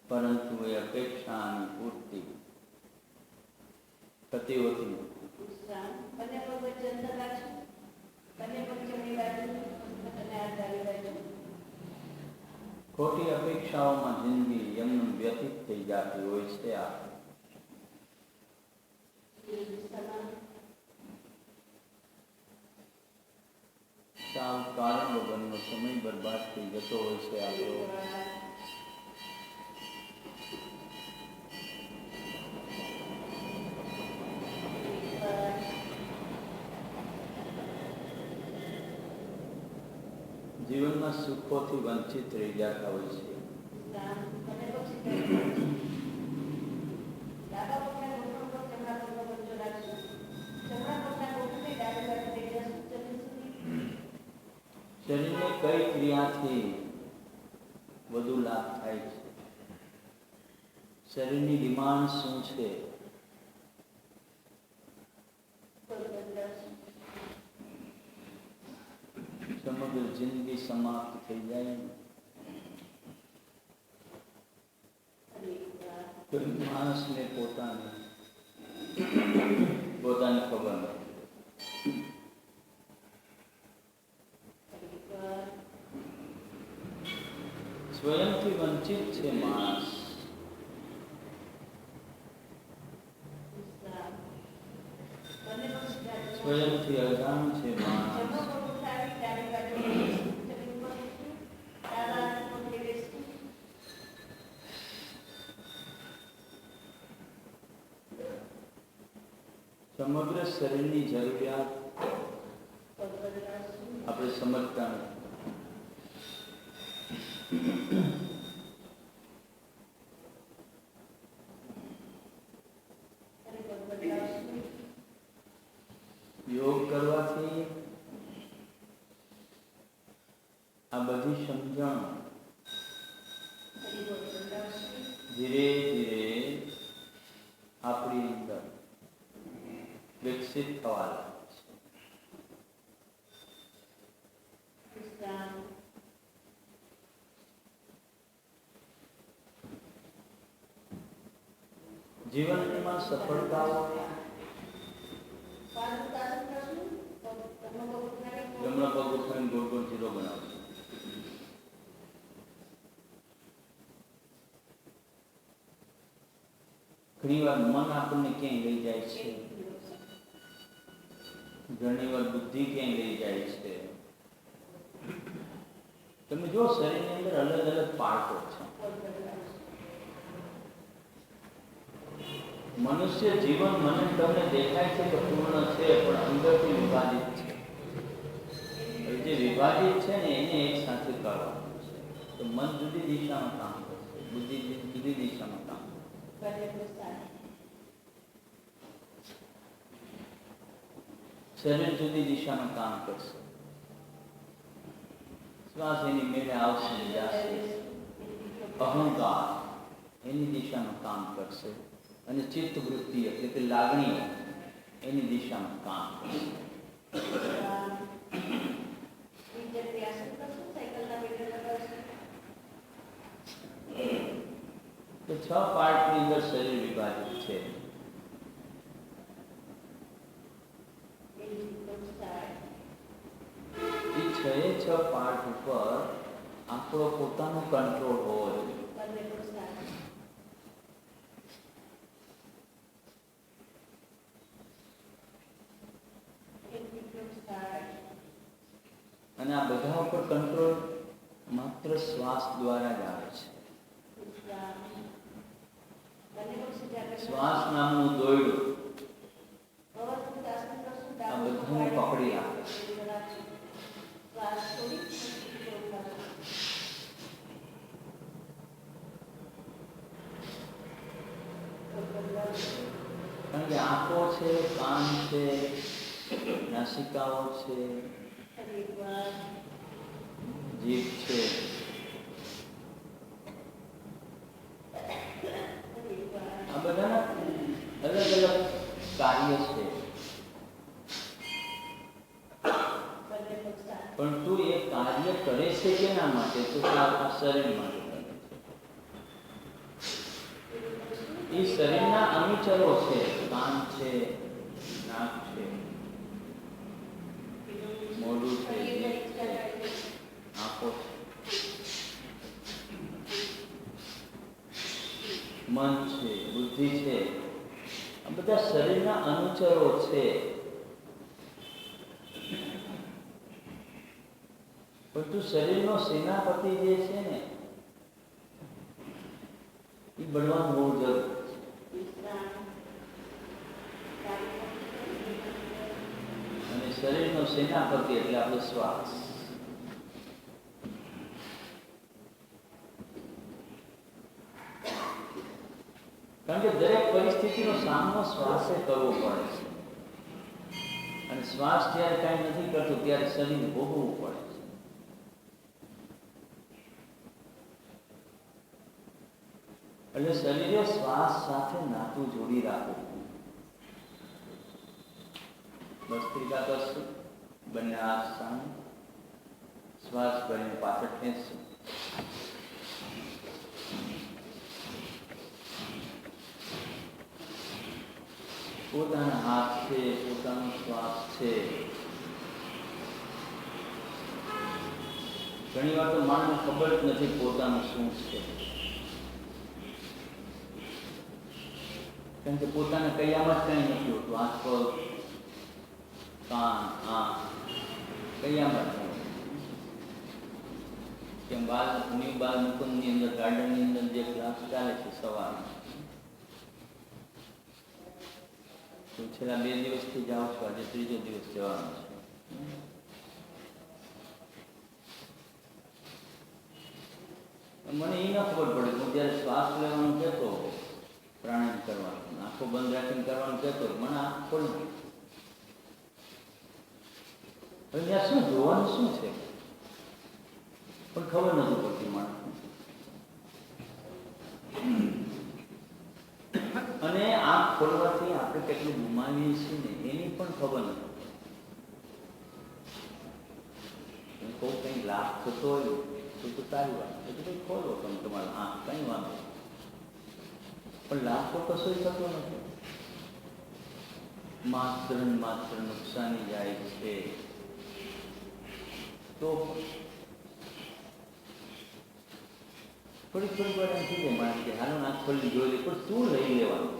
પરંતુ એ અપેક્ષાની પૂર્તિ થતી હોતી નથી. ખોટી અપેક્ષાઓમાં જિંદગી એમનું વ્યતીત થઈ જતી હોય છે. સાવ કારણ વગરનો સમય બરબાદ થઈ જતો હોય છે આપણો. જીવનમાં સુખોથી વંચિત રહી જતા હોય છે. શરીરને કઈ ક્રિયાથી વધુ લાભ થાય છે? શરીરની ડિમાન્ડ શું છે? સમગ્ર જિંદગી સમાપ્ત થઈ જાય. માણસને પોતાની ખબર નથી. સ્વયંથી વંચિત છે માણસ. સ્વયંથી અજાણ છે માણસ. સમગ્ર શરીરની જરૂરિયાત આપણે સમજતા નથી. યોગ કરવાથી આ બધી સમજણ ધીરે ધીરે આપણી અંદર વિકસિત થવા લાગે છે. જીવનમાં સફળતાઓ જમણો પગ ઉઠાવીને ગોળ ગોળ ચીરો બનાવશે. ઘણી વાર મન આપણને ક્યાંય લઈ જાય છે, ઘણી વાર બુદ્ધિ ક્યાંય લઈ જાય છે. તમે જો શરીરની અંદર અલગ અલગ પાર્ટો છે. મનુષ્ય જીવન મને તમને દેખાય છે કે પૂર્ણ છે, પણ અંદરથી વિભાજિત છે. જે વિભાજિત છે ને એને એક સાથે કરવાનું છે. તો મન જુદી દિશામાં કામ કરશે, બુદ્ધિ જુદી દિશામાં કામ કરશે, શરીર જુદી દિશામાં કામ કરશે. શ્વાસ એની મેળે આવશે જશે, અહંકાર એની દિશામાં કામ કરશે, અને ચિત્ત વૃત્તિ એટલે કે લાગણીઓ એની દિશામાં કામ કરશે. તો 6 પાર્ટની અંદર શરીર વિભાજિત છે. એ 6 પાર્ટ ઉપર આપણો પોતાનો કંટ્રોલ હોવો જોઈએ. અને આ બધા ઉપર કંટ્રોલ માત્ર શ્વાસ દ્વારા જ આવે છે. શ્વાસ નામનું દોરડું આ બધાને પકડી રાખે છે. કારણ કે આંખો છે, કાન છે, નાસિકાઓ છે, જીભ છે, આ બધાના અલગ અલગ કાર્ય છે. પરંતુ એ કાર્ય કરે છે કેના માટે? તો આ શરીર માટે કરે છે. એ શરીરના અનુચરો છે, કાન છે, નાક છે, મોઢું છે, જીભ છે, આંખો છે, મન છે, બુદ્ધિ છે, આ બધા શરીરના અનુચરો છે. પરંતુ શરીરનો સેનાપતિ જે છે ને એ બનવાનું બહુ જરૂર છે. અને શરીરનો સેનાપતિ એટલે આપણો શ્વાસ. કારણ કે દરેક પરિસ્થિતિનો સામનો શ્વાસે કરવો પડે છે. અને શ્વાસ જ્યારે કાંઈ નથી કરતો ત્યારે શરીર ભોગવવું પડે છે. એટલે શરીરે શ્વાસ સાથે નાતું જોડી રાખવું. ભસ્ત્રિકા કરશું, બંને હાથ સામે, શ્વાસ ભરીને પાછળ ખેંચશું. પોતાના હાથ છે, પોતાનો શ્વાસ છે. ઘણી વાર તો માણસને ખબર જ નથી પોતાનું શું છે. કારણ કે પોતાના કયામાં જ કંઈ નથી હોતું. હાથ, પગ, કાન, આંખ કયામાં જ નહીં. કેમ ન્યૂ બાલ મુકુંદની અંદર, ગાર્ડનની અંદર જે ક્લાસ ચાલે છે સવારમાં, તો છેલ્લા 2 દિવસથી જાઉં છું, આજે 3જો દિવસ જવાનો છે. મને એ ન ખબર પડે. હું જ્યારે શ્વાસ લેવાનું કહેતો, પ્રાણાયામ કરવાનું, આંખો બંધ રાખીને કરવાનું કહેતો, મને આંખ ખોલી. હવે ત્યાં શું જોવાનું શું છે પણ ખબર નથી પડતી માણસને. અને આંખ ખોલવાથી આપણે કેટલું ગુમાવીએ છીએ ને એની પણ ખબર નથી. કોઈ કંઈ લાભ થતો હોય તો સારી વાત, તો કંઈ ખોલો તમે તમારા આંખ, કંઈ વાંધો. પણ લાભ તો કશો થતો નથી. માત્ર નુકસાની જાય છે. તો થોડીક વાર એમ થઈ જાય માણસ કે હાલો આંખ ખોલી જોઈ લે, પણ શું લઈ લેવાનું?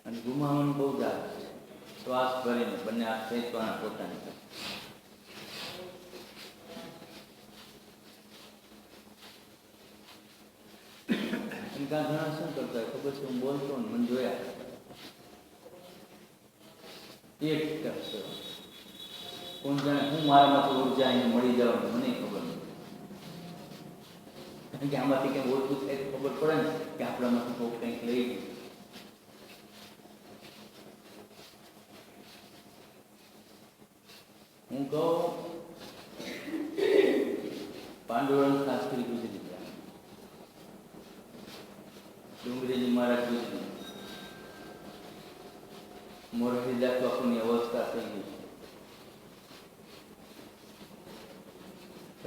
અને ગુમાવવાનું બહુ દાદ છે. શ્વાસ ભરીને બંને હાથ ખેંચવાના પોતાની. ઘણા શું કરતા હોય ખબર છે? હું બોલતો ને મને જોયા એક કરશે, કોણ જાણે હું મારામાંથી ઉર્જા એને મળી જવાની મને ખબર નથી. કારણ કે આમાંથી કંઈ ઓછું થાય તો ખબર પડે ને કે આપણામાંથી બહુ કંઈક લઈ ગયું. હું કહું પાંડુરંગ શાસ્ત્રી ગુજરી ગયા, ડુંગરીજી મહારાજ ગુજરી, મોરખીદાસ બાપુની અવસ્થા થઈ ગઈ છે,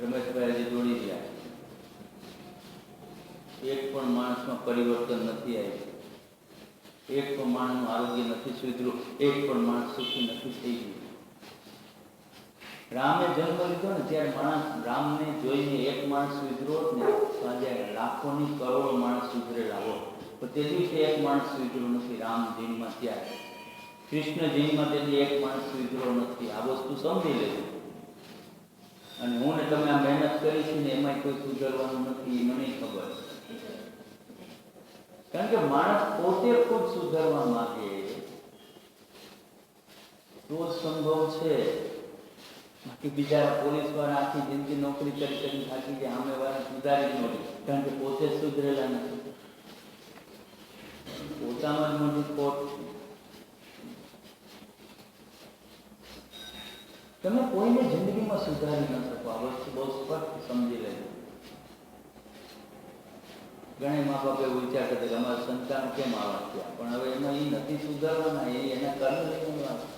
રમેશભાઈ જોડી ગયા. એક પણ માણસમાં પરિવર્તન નથી આવ્યું, એક પણ માણસનું આરોગ્ય નથી સુધર્યું, એક પણ માણસ સુખી નથી થઈ ગયું. રામે જન્મ લીધો ને ત્યારે માણસ રામને જોઈને એક માણસ સુધરો ને આજે લાખોની કરોડો માણસ સુધરેલા હોય, પણ તે દિવસે એક માણસ સુધરો નથી. રામ જન્મમાં ત્યારે, કૃષ્ણ જન્મમાં તેથી એક માણસ સુધરો નથી. આ વસ્તુ સમજી લેજો. અને હું ને તમે આ મહેનત કરી છે ને એમાં કોઈ સુધરવાનું નથી, મને ખબર. કારણ કે માણસ પોતે ખુદ સુધરવા માંગે તો જ સંભવ છે. બાકી બીજા પોલીસ વાળા આખી જિંદગી નોકરી કરી થાકી જાય, સામે વાળા સુધારી જ નથી, કારણ કે પોતે જ સુધરેલા નથી. પોતામાં જ મોટી ખોટ. તમે કોઈને જિંદગીમાં સુધારી ન શકો. આ વસ્તુ બહુ સ્પષ્ટ સમજી લેજો. ઘણા મા બાપ એવું વિચાર કરે કે અમારા સંતાન કેમ આવા થયા, પણ હવે એમાં એ નથી સુધારવાના, એ એના કર્મ લેવાનું.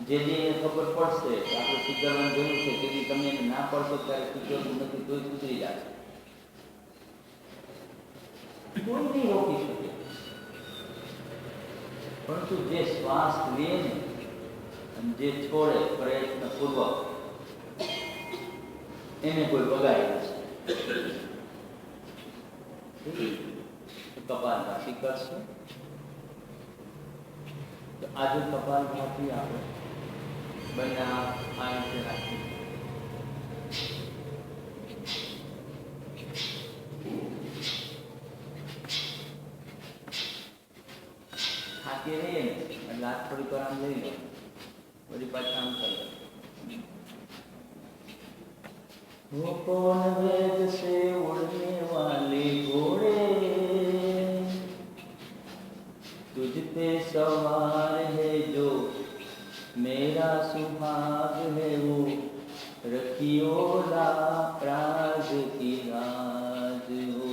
જેથી એને ખબર પડશે કે આપણે સુધારવાની જરૂર છે, તેથી તમે એને ના પડશો ત્યારે સુધરવું નથી તોય સુધરી જશે. કોઈ નહીં રોકી શકે. પરંતુ જે શ્વાસ લે ને અને જે છોડે પ્રયત્નપૂર્વક, એને કોઈ બગાડી નથી. કપાલભાતી કરશે તો આજે કપાલભાતી આપણે બંને આ રીતે રાખી થાકી રહીએ ને એટલે હાથ થોડી વાર આમ લઈ લો, બધી પાછા આમ કરે. वो कौन वेद से उड़ने वाले घोड़े, तुझ पे सवार है जो मेरा सुहाग है वो, रखियो राज की राज हो.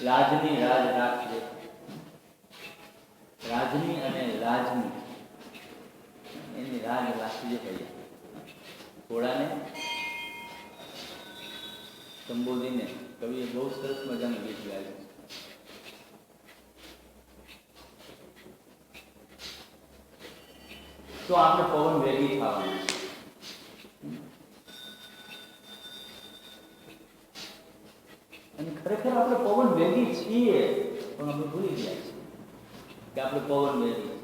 રાજની રાજ રાખજે. રાજની અને રાજની એની રાજ રાખજે ભાઈ. ઘોડાને સંબોધીને કવિએ બહુ સરસ મજાનું ગીત ગાયું છે. તો આપણે પવન વેગી થવાનું છે. અને ખરેખર આપણે પવન વેગી છીએ, પણ આપણે ભૂલી ગયા છીએ કે આપણે પવન વેગી છીએ.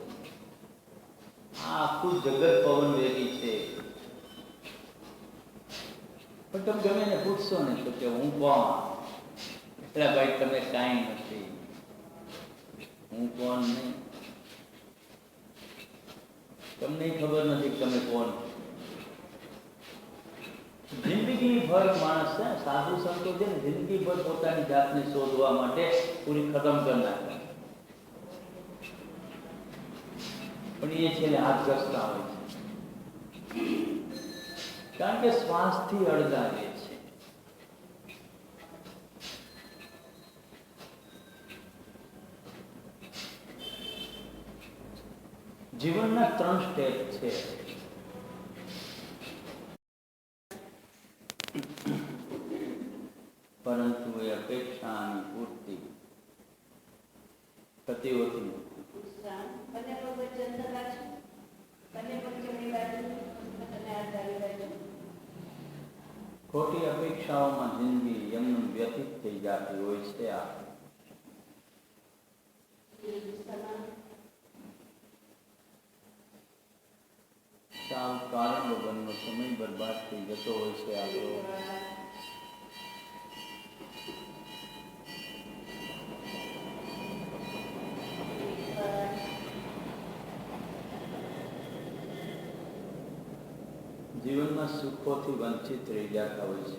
આ આખું જગત પવન વેગી છે. પણ તમે ગમે એને પૂછશો ને તો કે હું કોણ? એટલે ભાઈ તમે કાંઈ નથી, હું કોણ નહીં. તમને ખબર નથી કે તમે કોણ. જિંદગી ભર માણસ છે, સાધુ સંતો છે ને, જિંદગી ભર પોતાની જાતને શોધવા માટે પૂરી ખતમ કરી નાખે, પણ એ છેલ્લે હાથ ઘસતા હોય છે, કારણ કે શ્વાસથી અડધા રહે છે. જીવનના 3 સ્ટેપ છે. પરંતુ એ અપેક્ષાની પૂર્તિ થતી હોતી નથી. ખોટી અપેક્ષાઓમાં જિંદગી એમનું વ્યતીત થઈ જતી હોય છે. સાવ કારણ વગરનો સમય બરબાદ થઈ જતો હોય છે આપણો. જીવનમાં સુખોથી વંચિત રહી જતા હોય છે.